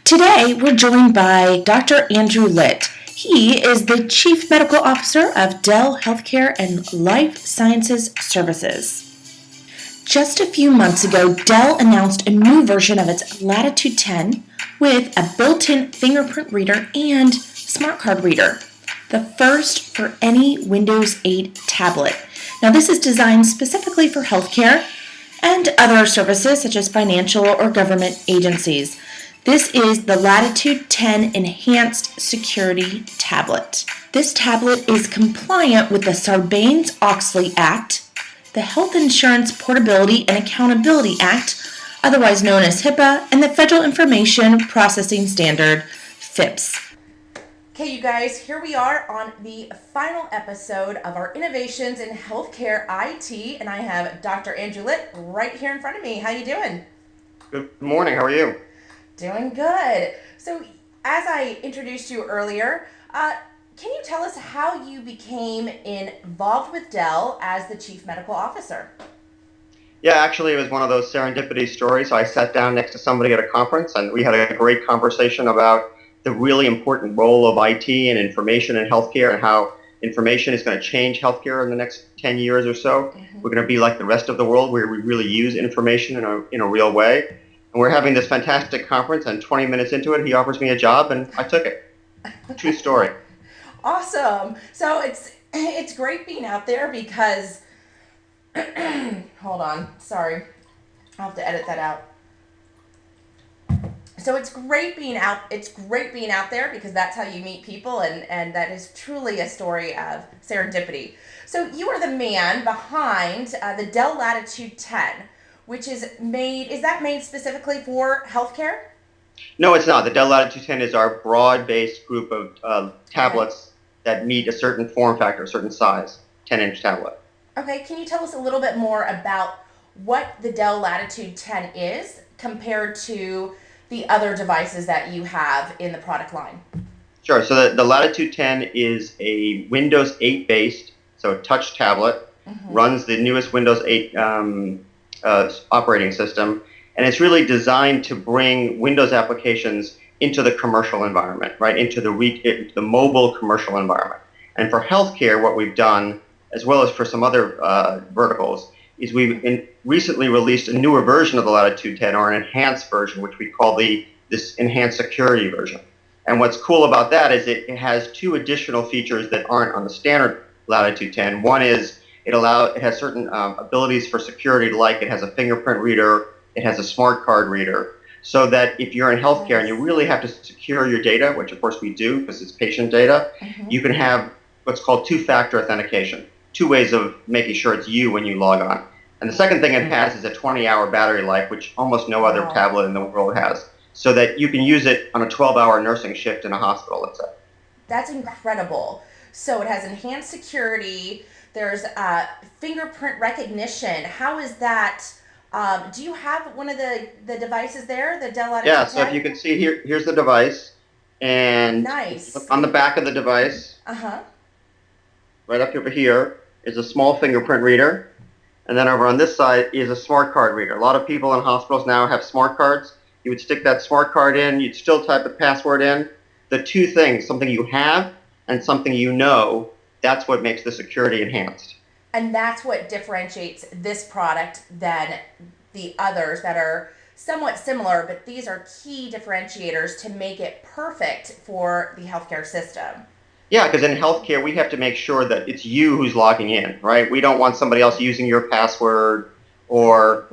Today, we're joined by Dr. Andrew Litt. He is the Chief Medical Officer of Dell Healthcare and Life Sciences Services. Just a few months ago, Dell announced a new version of its Latitude 10 with a built-in fingerprint reader and smart card reader, the first for any Windows 8 tablet. Now, this is designed specifically for healthcare and other services such as financial or government agencies. This is the Latitude 10 Enhanced Security Tablet. This tablet is compliant with the Sarbanes-Oxley Act, the Health Insurance Portability and Accountability Act, otherwise known as HIPAA, and the Federal Information Processing Standard, FIPS. Okay, you guys, here we are on the final episode of our Innovations in Healthcare IT, and I have Dr. Andrew Litt right here in front of me. How you doing? Good morning. How are you? Doing good. So, as I introduced you earlier, can you tell us how you became involved with Dell as the Chief Medical Officer? Yeah, actually, it was one of those serendipity stories. I sat down next to somebody at a conference, and we had a great conversation about the really important role of IT and information in healthcare and how information is going to change healthcare in the next 10 years or so. Mm-hmm. We're going to be like the rest of the world where we really use information in a real way. And we're having this fantastic conference, and 20 minutes into it, he offers me a job, and I took it. True story. Awesome. So it's great being out there because, hold on, sorry, I'll have to edit that out. So it's great being out there because that's how you meet people, and that is truly a story of serendipity. So you are the man behind the Dell Latitude 10, which is that made specifically for healthcare? No, it's not. The Dell Latitude 10 is our broad-based group of tablets that meet a certain form factor, a certain size, 10-inch tablet. Okay, can you tell us a little bit more about what the Dell Latitude 10 is compared to the other devices that you have in the product line? Sure. So the Latitude 10 is a Windows 8 based, so a touch tablet, runs the newest Windows 8 operating system, and it's really designed to bring Windows applications into the commercial environment, right, into the mobile commercial environment. And for healthcare, what we've done, as well as for some other verticals, is we've recently released a newer version of the Latitude 10, or an enhanced version, which we call this enhanced security version. And what's cool about that is it has two additional features that aren't on the standard Latitude 10. One is it has certain abilities for security, like it has a fingerprint reader, it has a smart card reader, so that if you're in healthcare and you really have to secure your data, which of course we do because it's patient data, you can have what's called two-factor authentication, two ways of making sure it's you when you log on. And the second thing it has is a 20-hour battery life, which almost no other tablet in the world has, so that you can use it on a 12-hour nursing shift in a hospital, let's say. That's incredible. So it has enhanced security. There's fingerprint recognition. How is that? Do you have one of the devices there, the Dell Latitude 10? Yeah, so if you can see here's the device. And nice. On the back of the device, right up over here, is a small fingerprint reader. And then over on this side is a smart card reader. A lot of people in hospitals now have smart cards. You would stick that smart card in, you'd still type the password in. The two things, something you have and something you know, that's what makes the security enhanced. And that's what differentiates this product than the others that are somewhat similar, but these are key differentiators to make it perfect for the healthcare system. Yeah, because in healthcare, we have to make sure that it's you who's logging in, right? We don't want somebody else using your password or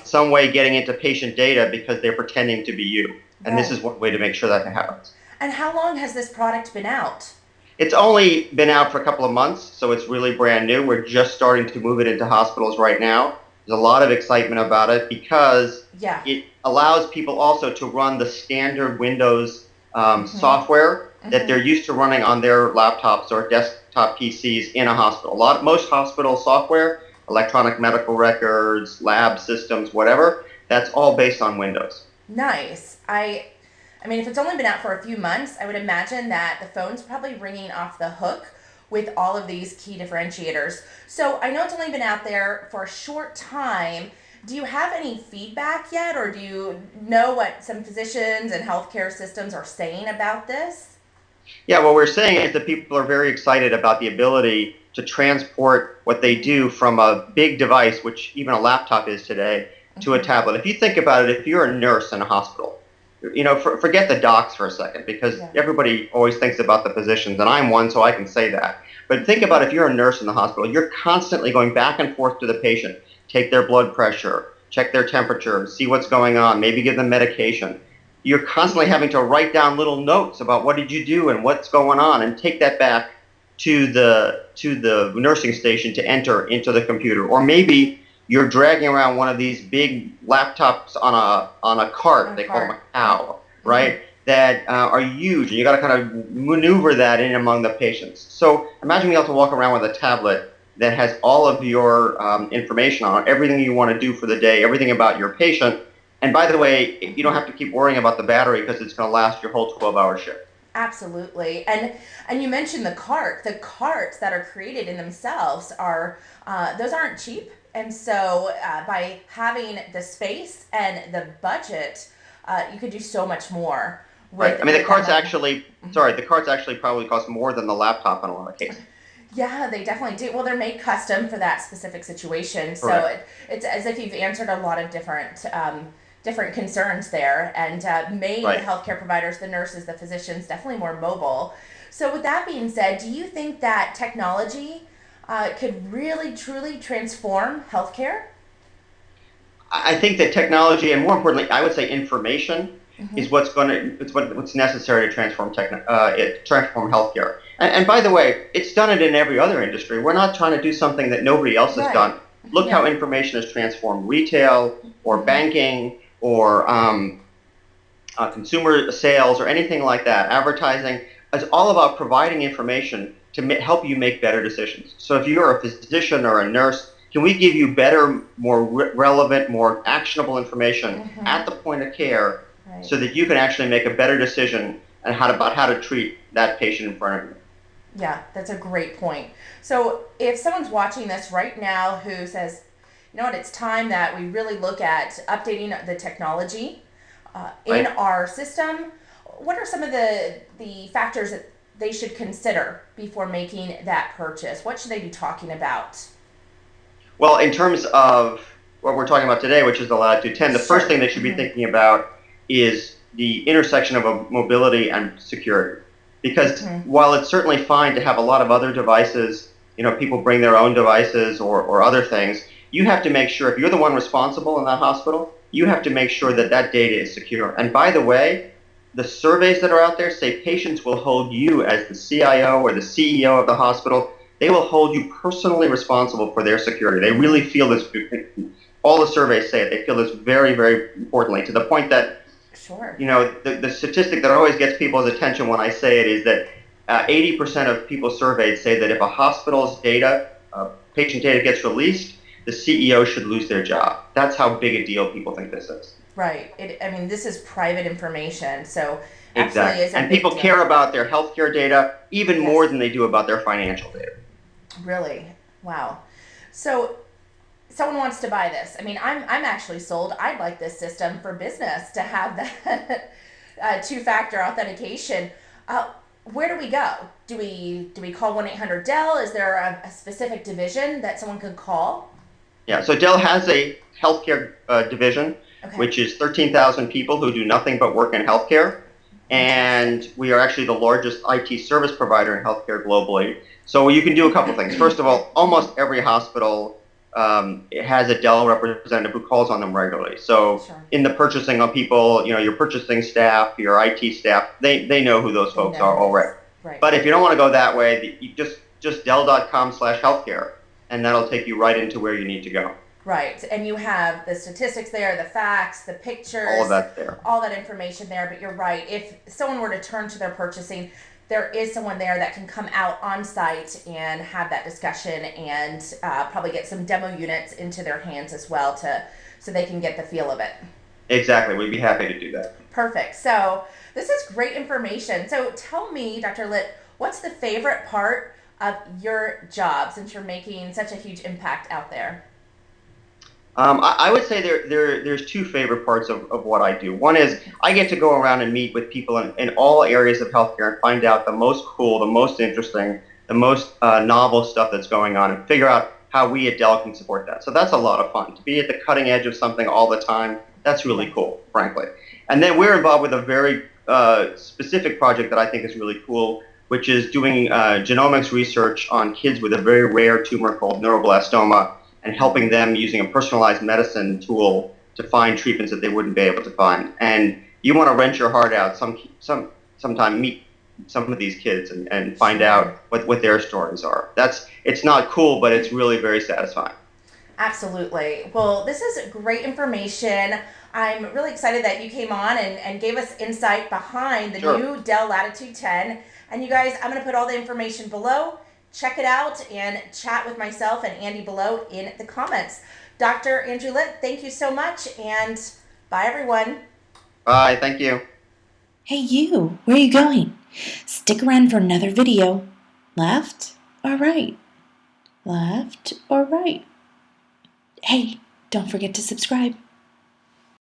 some way getting into patient data because they're pretending to be you. And this is one way to make sure that happens. And how long has this product been out? It's only been out for a couple of months, so it's really brand new. We're just starting to move it into hospitals right now. There's a lot of excitement about it because it allows people also to run the standard Windows software that they're used to running on their laptops or desktop PCs in a hospital. Most hospital software, electronic medical records, lab systems, whatever, that's all based on Windows. Nice. I mean, if it's only been out for a few months, I would imagine that the phone's probably ringing off the hook with all of these key differentiators. So I know it's only been out there for a short time. Do you have any feedback yet, or do you know what some physicians and healthcare systems are saying about this? Yeah, what we're saying is that people are very excited about the ability to transport what they do from a big device, which even a laptop is today, to a tablet. If you think about it, if you're a nurse in a hospital, forget the docs for a second, because Yeah. everybody always thinks about the physicians, and I'm one, so I can say that. But think about if you're a nurse in the hospital, you're constantly going back and forth to the patient, take their blood pressure, check their temperature, see what's going on, maybe give them medication. You're constantly having to write down little notes about what did you do and what's going on, and take that back to the nursing station to enter into the computer. Or maybe you're dragging around one of these big laptops on a cart. They call them a cow, right? That are huge, and you got to kind of maneuver that in among the patients. So imagine being able to walk around with a tablet that has all of your information on it, everything you want to do for the day, everything about your patient. And by the way, you don't have to keep worrying about the battery, because it's going to last your whole 12-hour shift. Absolutely. And you mentioned the cart. The carts that are created in themselves are those aren't cheap. And so by having the space and the budget, you could do so much more Right. with I mean, the with that carts money. actually, sorry, the carts actually probably cost more than the laptop in a lot of cases. Yeah, they definitely do. Well, they're made custom for that specific situation. So Correct. it's as if you've answered a lot of different concerns there, and made the Right. healthcare providers, the nurses, the physicians definitely more mobile. So with that being said, do you think that technology could really truly transform healthcare? I think that technology, and more importantly, I would say information, is what's necessary to transform healthcare. And by the way, it's done it in every other industry. We're not trying to do something that nobody else has Right. done. Look how Yeah. information has transformed retail or banking or consumer sales or anything like that. Advertising is all about providing information to help you make better decisions. So if you're a physician or a nurse, can we give you better, more relevant, more actionable information at the point of care, Right. so that you can actually make a better decision and about how to treat that patient in front of you? Yeah, that's a great point. So, if someone's watching this right now who says, you know what, it's time that we really look at updating the technology in Right? our system, what are some of the factors that they should consider before making that purchase? What should they be talking about? Well, in terms of what we're talking about today, which is the Latitude 10, the first Sure. thing they should be thinking about is the intersection of mobility and security. Because while it's certainly fine to have a lot of other devices, people bring their own devices or other things, you have to make sure, if you're the one responsible in that hospital, you have to make sure that that data is secure. And by the way, the surveys that are out there say patients will hold you, as the CIO or the CEO of the hospital, they will hold you personally responsible for their security. They really feel this. All the surveys say it. They feel this very, very importantly, to the point that, Sure. the statistic that always gets people's attention when I say it is that 80% of people surveyed say that if a hospital's data, patient data, gets released, the CEO should lose their job. That's how big a deal people think this is. Right. I mean, this is private information, so absolutely Exactly. is a And big people deal. care about their healthcare data even more Yes. than they do about their financial data. Really? Wow. So someone wants to buy this. I mean, I'm actually sold. I'd like this system for business to have that two-factor authentication. Uh, where do we go? Do we call 1-800 Dell? Is there a specific division that someone could call? Yeah, so Dell has a healthcare division, Okay. which is 13,000 people who do nothing but work in healthcare. Fantastic. And we are actually the largest IT service provider in healthcare globally. So you can do a couple things. First of all, almost every hospital has a Dell representative who calls on them regularly. So Sure. in the purchasing of people, your purchasing staff, your IT staff, they know who those They folks know are who it already. is. Right. But if you don't want to go that way, you just dell.com/healthcare, and that'll take you right into where you need to go. Right. And you have the statistics there, the facts, the All of pictures, that's there. all that information there. But you're right. If someone were to turn to their purchasing, there is someone there that can come out on site and have that discussion, and probably get some demo units into their hands as well, so they can get the feel of it. Exactly. We'd be happy to do that. Perfect. So this is great information. So tell me, Dr. Litt, what's the favorite part of your job since you're making such a huge impact out there? I would say there's two favorite parts of what I do. One is I get to go around and meet with people in all areas of healthcare and find out the most cool, the most interesting, the most novel stuff that's going on and figure out how we at Dell can support that. So that's a lot of fun. To be at the cutting edge of something all the time, that's really cool, frankly. And then we're involved with a very specific project that I think is really cool, which is doing genomics research on kids with a very rare tumor called neuroblastoma and helping them using a personalized medicine tool to find treatments that they wouldn't be able to find. And you want to wrench your heart out sometime meet some of these kids and find out what their stories are. It's not cool, but it's really very satisfying. Absolutely. Well, this is great information. I'm really excited that you came on and gave us insight behind the Sure. new Dell Latitude 10. And you guys, I'm going to put all the information below. Check it out and chat with myself and Andy below in the comments. Dr. Andrew Litt, thank you so much, and bye, everyone. Bye, thank you. Hey you, where are you going? Stick around for another video. Left or right? Left or right? Hey, don't forget to subscribe.